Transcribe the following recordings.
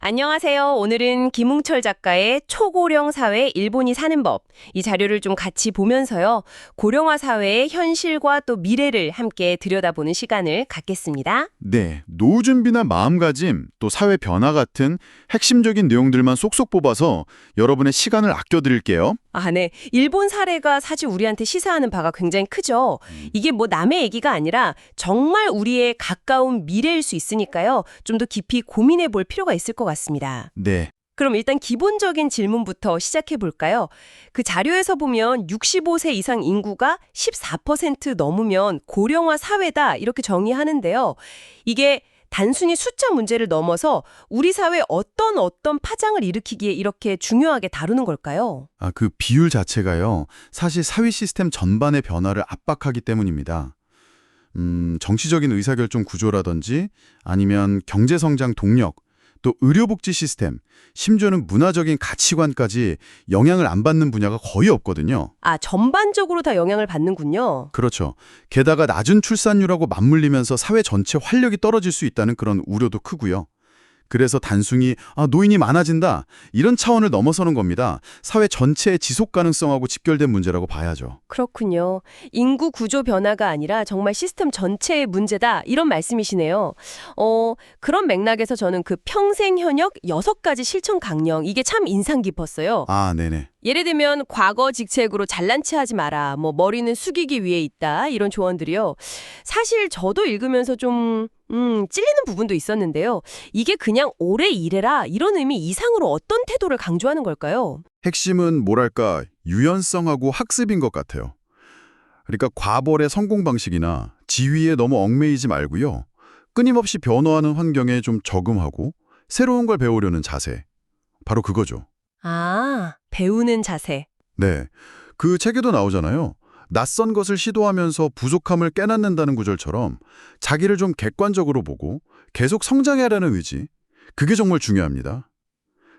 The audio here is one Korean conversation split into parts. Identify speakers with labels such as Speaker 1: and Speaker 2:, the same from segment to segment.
Speaker 1: 안녕하세요. 오늘은 김웅철 작가의 초고령 사회 일본이 사는 법, 이 자료를 좀 같이 보면서요. 고령화 사회의 현실과 또 미래를 함께 들여다보는 시간을 갖겠습니다.
Speaker 2: 네, 노후 준비나 마음가짐, 또 사회 변화 같은 핵심적인 내용들만 쏙쏙 뽑아서 여러분의 시간을 아껴드릴게요.
Speaker 1: 네. 일본 사례가 사실 우리한테 시사하는 바가 굉장히 크죠. 이게 뭐 남의 얘기가 아니라 정말 우리의 가까운 미래일 수 있으니까요. 좀 더 깊이 고민해 볼 필요가 있을 것 같습니다.
Speaker 2: 네,
Speaker 1: 그럼 일단 기본적인 질문부터 시작해 볼까요? 그 자료에서 보면 65세 이상 인구가 14% 넘으면 고령화 사회다 이렇게 정의하는데요. 이게 단순히 숫자 문제를 넘어서 우리 사회에 어떤 파장을 일으키기에 이렇게 중요하게 다루는 걸까요?
Speaker 2: 그 비율 자체가요, 사실 사회 시스템 전반의 변화를 압박하기 때문입니다. 정치적인 의사결정 구조라든지 아니면 경제성장 동력, 또 의료복지 시스템, 심지어는 문화적인 가치관까지 영향을 안 받는 분야가 거의 없거든요.
Speaker 1: 전반적으로 다 영향을 받는군요.
Speaker 2: 그렇죠. 게다가 낮은 출산율하고 맞물리면서 사회 전체 활력이 떨어질 수 있다는 그런 우려도 크고요. 그래서 단순히 노인이 많아진다 이런 차원을 넘어서는 겁니다. 사회 전체의 지속 가능성하고 직결된 문제라고 봐야죠.
Speaker 1: 그렇군요. 인구 구조 변화가 아니라 정말 시스템 전체의 문제다 이런 말씀이시네요. 그런 맥락에서 저는 그 평생 현역 6가지 실천 강령 이게 참 인상 깊었어요.
Speaker 2: 네네.
Speaker 1: 예를 들면 과거 직책으로 잘난 체 하지 마라. 뭐 머리는 숙이기 위해 있다. 이런 조언들이요. 사실 저도 읽으면서 좀 찔리는 부분도 있었는데요. 이게 그냥 오래 일해라 이런 의미 이상으로 어떤 태도를 강조하는 걸까요?
Speaker 2: 핵심은 뭐랄까 유연성하고 학습인 것 같아요. 그러니까 과벌의 성공 방식이나 지위에 너무 얽매이지 말고요. 끊임없이 변화하는 환경에 좀 적응하고 새로운 걸 배우려는 자세. 바로 그거죠.
Speaker 1: 배우는 자세.
Speaker 2: 네, 그 책에도 나오잖아요. 낯선 것을 시도하면서 부족함을 깨닫는다는 구절처럼 자기를 좀 객관적으로 보고 계속 성장해라는 의지. 그게 정말 중요합니다.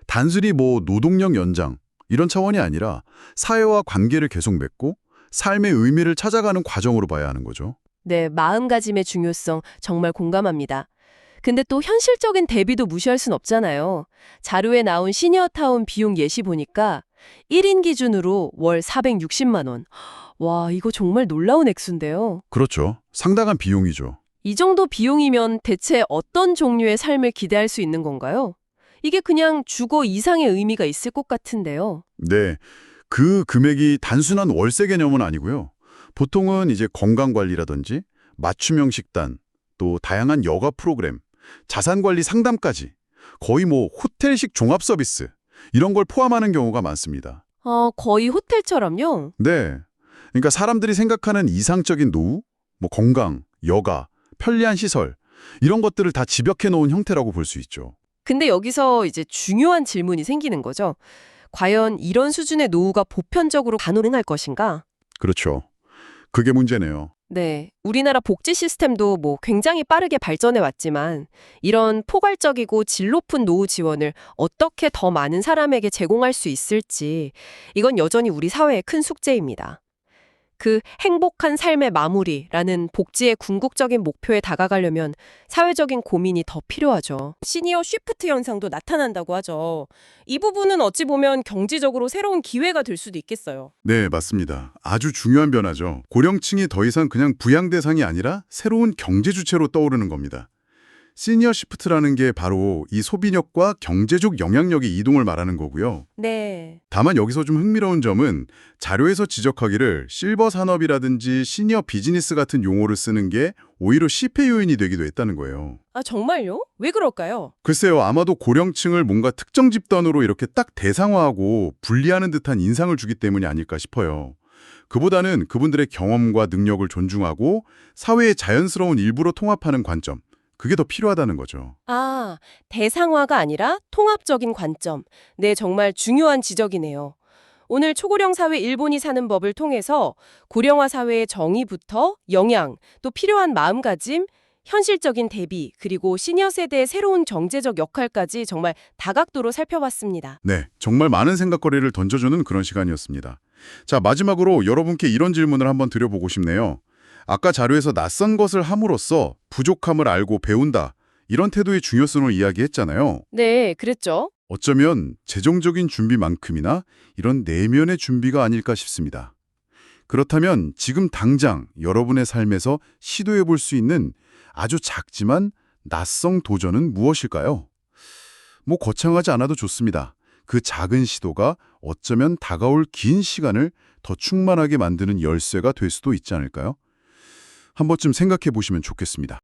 Speaker 2: 단순히 노동력 연장 이런 차원이 아니라 사회와 관계를 계속 맺고 삶의 의미를 찾아가는 과정으로 봐야 하는 거죠.
Speaker 1: 네, 마음가짐의 중요성 정말 공감합니다. 근데 또 현실적인 대비도 무시할 순 없잖아요. 자료에 나온 시니어타운 비용 예시 보니까 1인 기준으로 월 460만 원. 와, 이거 정말 놀라운 액수인데요.
Speaker 2: 그렇죠. 상당한 비용이죠.
Speaker 1: 이 정도 비용이면 대체 어떤 종류의 삶을 기대할 수 있는 건가요? 이게 그냥 주거 이상의 의미가 있을 것 같은데요.
Speaker 2: 네, 그 금액이 단순한 월세 개념은 아니고요. 보통은 이제 건강관리라든지 맞춤형 식단, 또 다양한 여가 프로그램, 자산관리 상담까지 거의 호텔식 종합 서비스 이런 걸 포함하는 경우가 많습니다.
Speaker 1: 거의 호텔처럼요?
Speaker 2: 네, 그러니까 사람들이 생각하는 이상적인 노후, 건강, 여가, 편리한 시설 이런 것들을 다 집약해 놓은 형태라고 볼 수 있죠.
Speaker 1: 근데 여기서 이제 중요한 질문이 생기는 거죠. 과연 이런 수준의 노후가 보편적으로 가능할 것인가?
Speaker 2: 그렇죠. 그게 문제네요.
Speaker 1: 네. 우리나라 복지 시스템도 굉장히 빠르게 발전해 왔지만 이런 포괄적이고 질 높은 노후 지원을 어떻게 더 많은 사람에게 제공할 수 있을지 이건 여전히 우리 사회의 큰 숙제입니다. 그 행복한 삶의 마무리라는 복지의 궁극적인 목표에 다가가려면 사회적인 고민이 더 필요하죠. 시니어 쉬프트 현상도 나타난다고 하죠. 이 부분은 어찌 보면 경제적으로 새로운 기회가 될 수도 있겠어요.
Speaker 2: 네, 맞습니다. 아주 중요한 변화죠. 고령층이 더 이상 그냥 부양 대상이 아니라 새로운 경제 주체로 떠오르는 겁니다. 시니어 시프트라는 게 바로 이 소비력과 경제적 영향력의 이동을 말하는 거고요.
Speaker 1: 네.
Speaker 2: 다만 여기서 좀 흥미로운 점은 자료에서 지적하기를 실버 산업이라든지 시니어 비즈니스 같은 용어를 쓰는 게 오히려 실패 요인이 되기도 했다는 거예요.
Speaker 1: 정말요? 왜 그럴까요?
Speaker 2: 글쎄요, 아마도 고령층을 뭔가 특정 집단으로 이렇게 딱 대상화하고 분리하는 듯한 인상을 주기 때문이 아닐까 싶어요. 그보다는 그분들의 경험과 능력을 존중하고 사회의 자연스러운 일부로 통합하는 관점, 그게 더 필요하다는 거죠.
Speaker 1: 대상화가 아니라 통합적인 관점. 네, 정말 중요한 지적이네요. 오늘 초고령 사회 일본이 사는 법을 통해서 고령화 사회의 정의부터 영향, 또 필요한 마음가짐, 현실적인 대비, 그리고 시니어 세대의 새로운 경제적 역할까지 정말 다각도로 살펴봤습니다.
Speaker 2: 네, 정말 많은 생각거리를 던져주는 그런 시간이었습니다. 자, 마지막으로 여러분께 이런 질문을 한번 드려보고 싶네요. 아까 자료에서 낯선 것을 함으로써 부족함을 알고 배운다. 이런 태도의 중요성을 이야기했잖아요.
Speaker 1: 네, 그랬죠.
Speaker 2: 어쩌면 재정적인 준비만큼이나 이런 내면의 준비가 아닐까 싶습니다. 그렇다면 지금 당장 여러분의 삶에서 시도해 볼 수 있는 아주 작지만 낯선 도전은 무엇일까요? 뭐 거창하지 않아도 좋습니다. 그 작은 시도가 어쩌면 다가올 긴 시간을 더 충만하게 만드는 열쇠가 될 수도 있지 않을까요? 한 번쯤 생각해 보시면 좋겠습니다.